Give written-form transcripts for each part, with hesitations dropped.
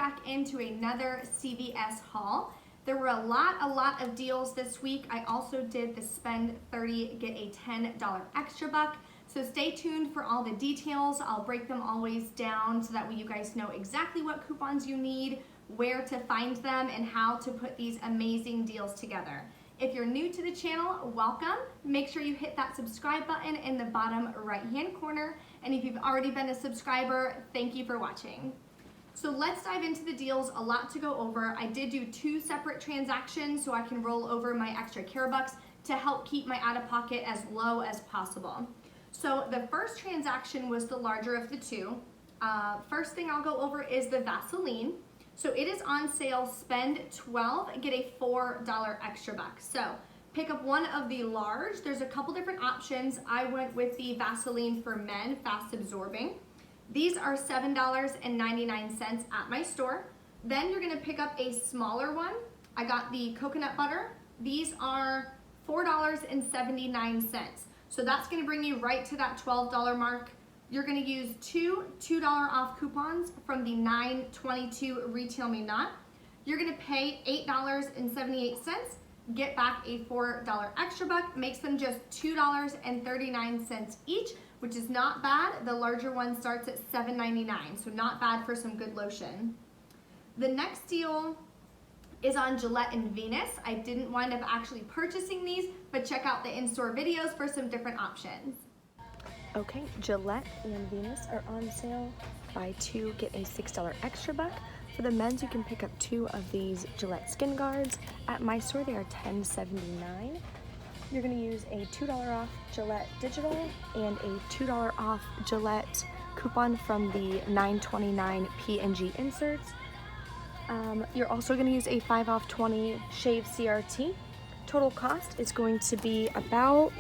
back into another CVS haul. There were a lot of deals this week. I also did the spend 30, get a $10 extra buck. So stay tuned for all the details. I'll break them always down so that way you guys know exactly what coupons you need, where to find them, and how to put these amazing deals together. If you're new to the channel, welcome. Make sure you hit that subscribe button in the bottom right-hand corner. And if you've already been a subscriber, thank you for watching. So let's dive into the deals. A lot to go over. I did do 2 separate transactions so I can roll over my extra care bucks to help keep my out-of-pocket as low as possible. So the first transaction was the larger of the 2. First thing I'll go over is the Vaseline. So it is on sale, spend 12, get a $4 extra buck. So pick up one of the large. There's a couple different options. I went with the Vaseline for men, fast absorbing. These are $7.99 at my store. Then you're gonna pick up a smaller one. I got the coconut butter. These are $4.79. So that's gonna bring you right to that $12 mark. You're gonna use 2 $2 off coupons from the $9.22 Retail Me Not. You're gonna pay $8.78, get back a $4 extra buck, makes them just $2.39 each, which is not bad. The larger one starts at $7.99, so not bad for some good lotion. The next deal is on Gillette and Venus. I didn't wind up actually purchasing these, but check out the in-store videos for some different options. Okay, Gillette and Venus are on sale. Buy 2, get a $6 extra buck. For the men's, you can pick up 2 of these Gillette Skin Guards. At my store, they are $10.79. You're gonna use a $2 off Gillette Digital and a $2 off Gillette coupon from the $9.29 P&G inserts. You're also gonna use a 5 off 20 shave CRT. Total cost is going to be about,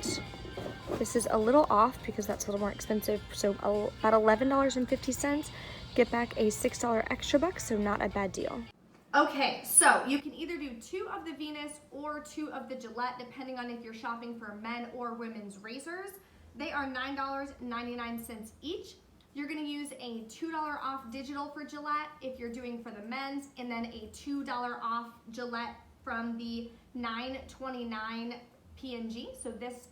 this is a little off because that's a little more expensive, so about $11.50. Get back a $6 extra buck, so not a bad deal. Okay, so you can either do 2 of the Venus or 2 of the Gillette, depending on if you're shopping for men or women's razors. They are $9.99 each. You're gonna use a $2 off digital for Gillette if you're doing for the men's, and then a $2 off Gillette from the $9.29 P&G. So this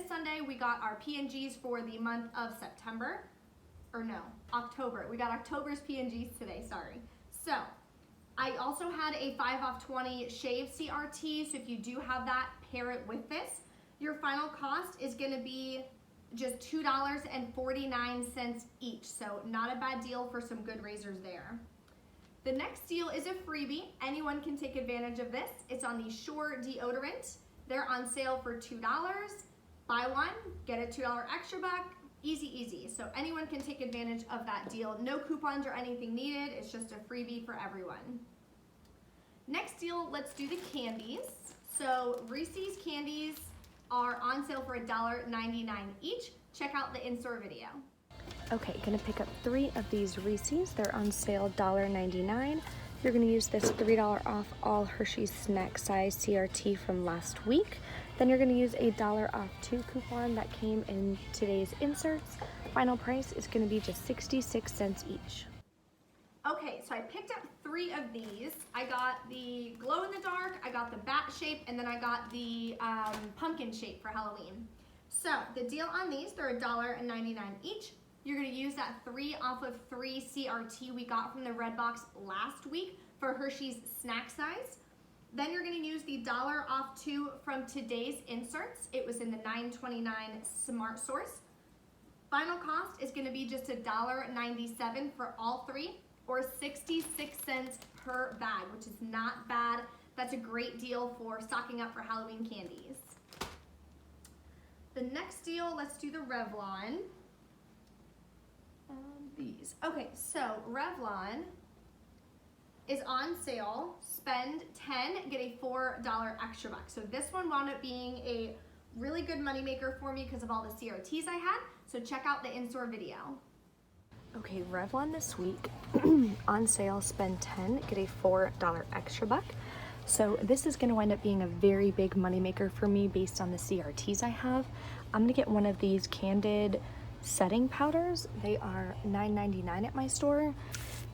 Sunday we got our P&Gs for the month of September, or no, October. We got October's P&Gs today, sorry. So I also had a 5 off 20 shave CRT, so if you do have that, pair it with this. Your final cost is gonna be just $2.49 each, so not a bad deal for some good razors there. The next deal is a freebie. Anyone can take advantage of this. It's on the Sure deodorant. They're on sale for $2. Buy one, get a $2 extra buck. Easy, easy. So anyone can take advantage of that deal. No coupons or anything needed. It's just a freebie for everyone. Next deal, let's do the candies. So Reese's candies are on sale for $1.99 each. Check out the in-store video. Okay, gonna pick up 3 of these Reese's. They're on sale $1.99. You're gonna use this $3 off all Hershey's snack size CRT from last week. Then you're gonna use a $1 off 2 coupon that came in today's inserts. Final price is gonna be just 66 cents each. Okay, so I picked up 3 of these. I got the glow in the dark, I got the bat shape, and then I got the pumpkin shape for Halloween. So the deal on these, they're $1.99 each. You're gonna use that 3 off of 3 CRT we got from the red box last week for Hershey's snack size. Then you're gonna use the $1 off 2 from today's inserts. It was in the $9.29 Smart Source. Final cost is gonna be just $1.97 for all 3, or 66 cents per bag, which is not bad. That's a great deal for stocking up for Halloween candies. The next deal, let's do the Revlon. These. Okay, so Revlon is on sale. Spend 10, get a $4 extra buck. So this one wound up being a really good moneymaker for me because of all the CRTs I had. So check out the in-store video. Okay, Revlon this week on sale, spend 10, get a $4 extra buck. So this is gonna wind up being a very big moneymaker for me based on the CRTs I have. I'm gonna get one of these Candid setting powders. They are $9.99 at my store.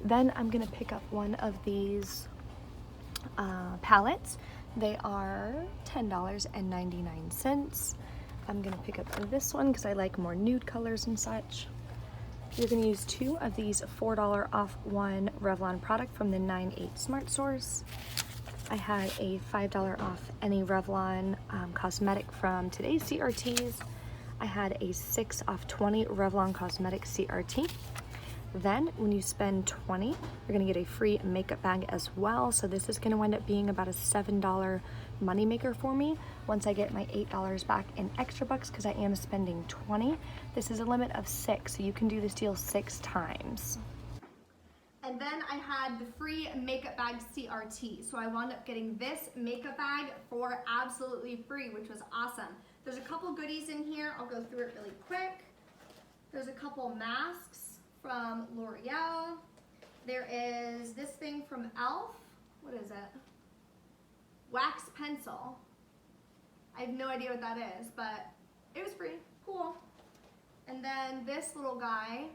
Then I'm gonna pick up one of these palettes. They are $10.99. I'm gonna pick up this one because I like more nude colors and such. You're gonna use 2 of these $4 off 1 Revlon product from the 9/8 Smart Source. I had a $5 off any Revlon cosmetic from today's CRTs. I had a 6 off 20 Revlon cosmetic CRT. Then when you spend $20, you're gonna get a free makeup bag as well. So this is gonna wind up being about a $7 moneymaker for me once I get my $8 back in extra bucks because I am spending $20. This is a limit of 6, so you can do this deal 6 times. And then I had the free makeup bag CRT. So I wound up getting this makeup bag for absolutely free, which was awesome. There's a couple goodies in here. I'll go through it really quick. There's a couple masks from L'Oreal. There is this thing from e.l.f. What is it? Wax pencil. I have no idea what that is, but it was free. Cool. And then this little guy,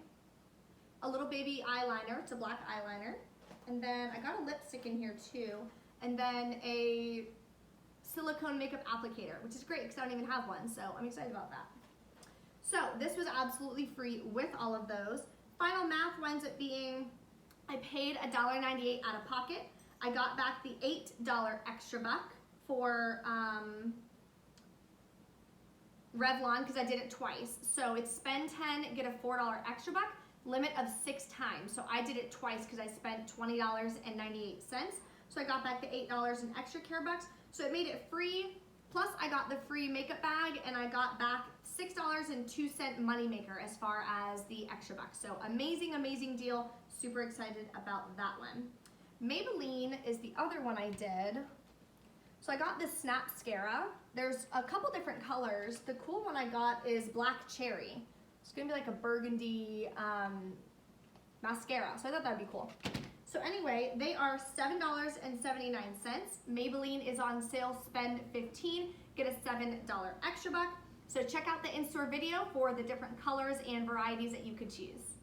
a little baby eyeliner. It's a black eyeliner. And then I got a lipstick in here too. And then a silicone makeup applicator, which is great because I don't even have one, so I'm excited about that. So this was absolutely free with all of those. Final math winds up being, I paid $1.98 out of pocket. I got back the $8 extra buck for Revlon because I did it twice. So it's spend 10, get a $4 extra buck, limit of 6 times. So I did it twice because I spent $20.98. So I got back the $8 in extra care bucks. So it made it free. Plus I got the free makeup bag and I got back $6.02 moneymaker as far as the extra bucks. So amazing, amazing deal. Super excited about that one. Maybelline is the other one I did. So I got this Snap Scara. There's a couple different colors. The cool one I got is Black Cherry. It's gonna be like a burgundy mascara. So I thought that'd be cool. So anyway, they are $7.79. Maybelline is on sale, spend 15, get a $7 extra buck. So check out the in-store video for the different colors and varieties that you could choose.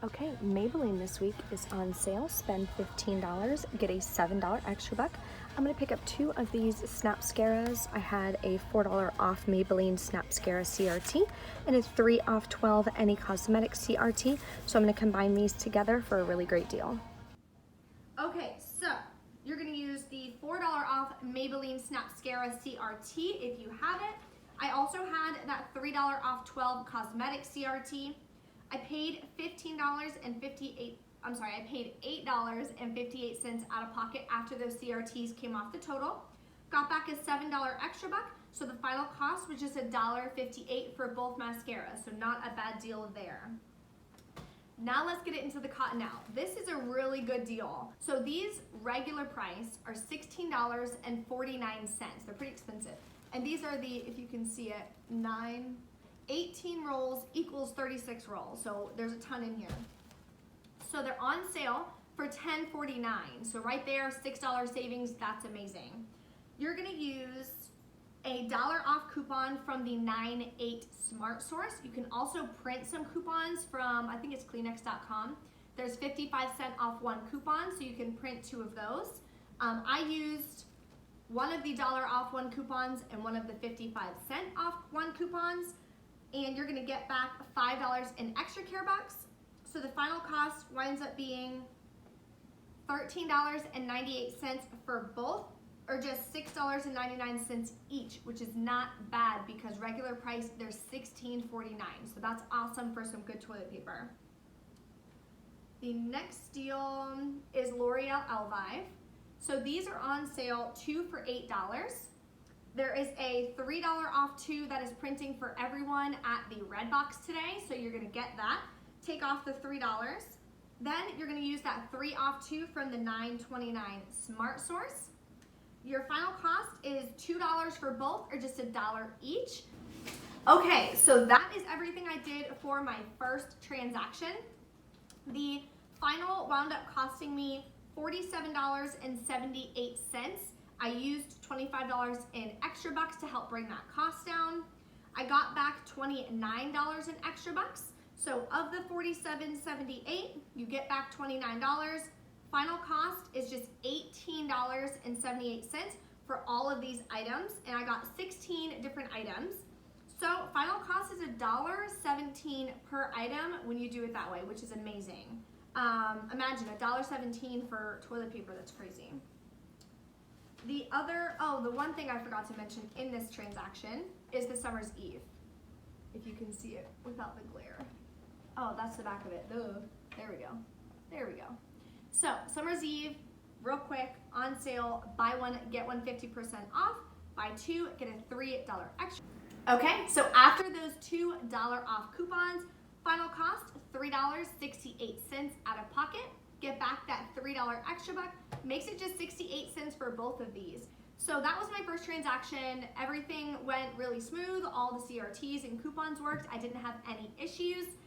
Okay, Maybelline this week is on sale, spend $15, get a $7 extra buck. I'm gonna pick up 2 of these Snap Scaras. I had a $4 off Maybelline Snap Scara CRT and a 3 off 12 any cosmetic CRT. So I'm gonna combine these together for a really great deal. Okay, so you're gonna use the $4 off Maybelline Snap Scara CRT if you have it. I also had that $3 off 12 cosmetic CRT. I paid $8.58 out of pocket after those CRTs came off the total. Got back a $7 extra buck, so the final cost was just $1.58 for both mascaras, so not a bad deal there. Now let's get it into the Cottonnelle. This is a really good deal. So these regular price are $16.49. They're pretty expensive. And these are the, if you can see it, 18 rolls equals 36 rolls. So there's a ton in here. So they're on sale for $10.49. So right there, $6 savings, that's amazing. You're gonna use a $1 off coupon from the 9/8 Smart Source. You can also print some coupons from, I think it's Kleenex.com. There's 55-cent off 1 coupon, so you can print 2 of those. I used one of the $1 off 1 coupons and one of the 55-cent off 1 coupons, and you're gonna get back $5 in extra care bucks. So the final cost winds up being $13.98 for both, or just $6.99 each, which is not bad because regular price, they're $16.49. So that's awesome for some good toilet paper. The next deal is L'Oreal Elvive. So these are on sale, 2 for $8. There is a $3 off 2 that is printing for everyone at the Red Box today. So you're gonna get that. Take off the $3. Then you're gonna use that 3 off 2 from the 9/29 Smart Source. Your final cost is $2 for both, or just $1 each. Okay, so that is everything I did for my first transaction. The final wound up costing me $47.78. I used $25 in extra bucks to help bring that cost down. I got back $29 in extra bucks. So of the $47.78, you get back $29. Final cost is just $18.78 for all of these items, and I got 16 different items. So final cost is $1.17 per item when you do it that way, which is amazing. Imagine $1.17 for toilet paper, that's crazy. The one thing I forgot to mention in this transaction is the Summer's Eve. If you can see it without the glare. Oh, that's the back of it. Duh. There we go. There we go. So, Summer's Eve, real quick, on sale, buy one, get one 50% off. Buy two, get a $3 extra. Okay, so after those $2 off coupons, final cost, $3.68 out of pocket. Get back that $3 extra buck. Makes it just 68 cents for both of these. So that was my first transaction. Everything went really smooth. All the CRTs and coupons worked. I didn't have any issues.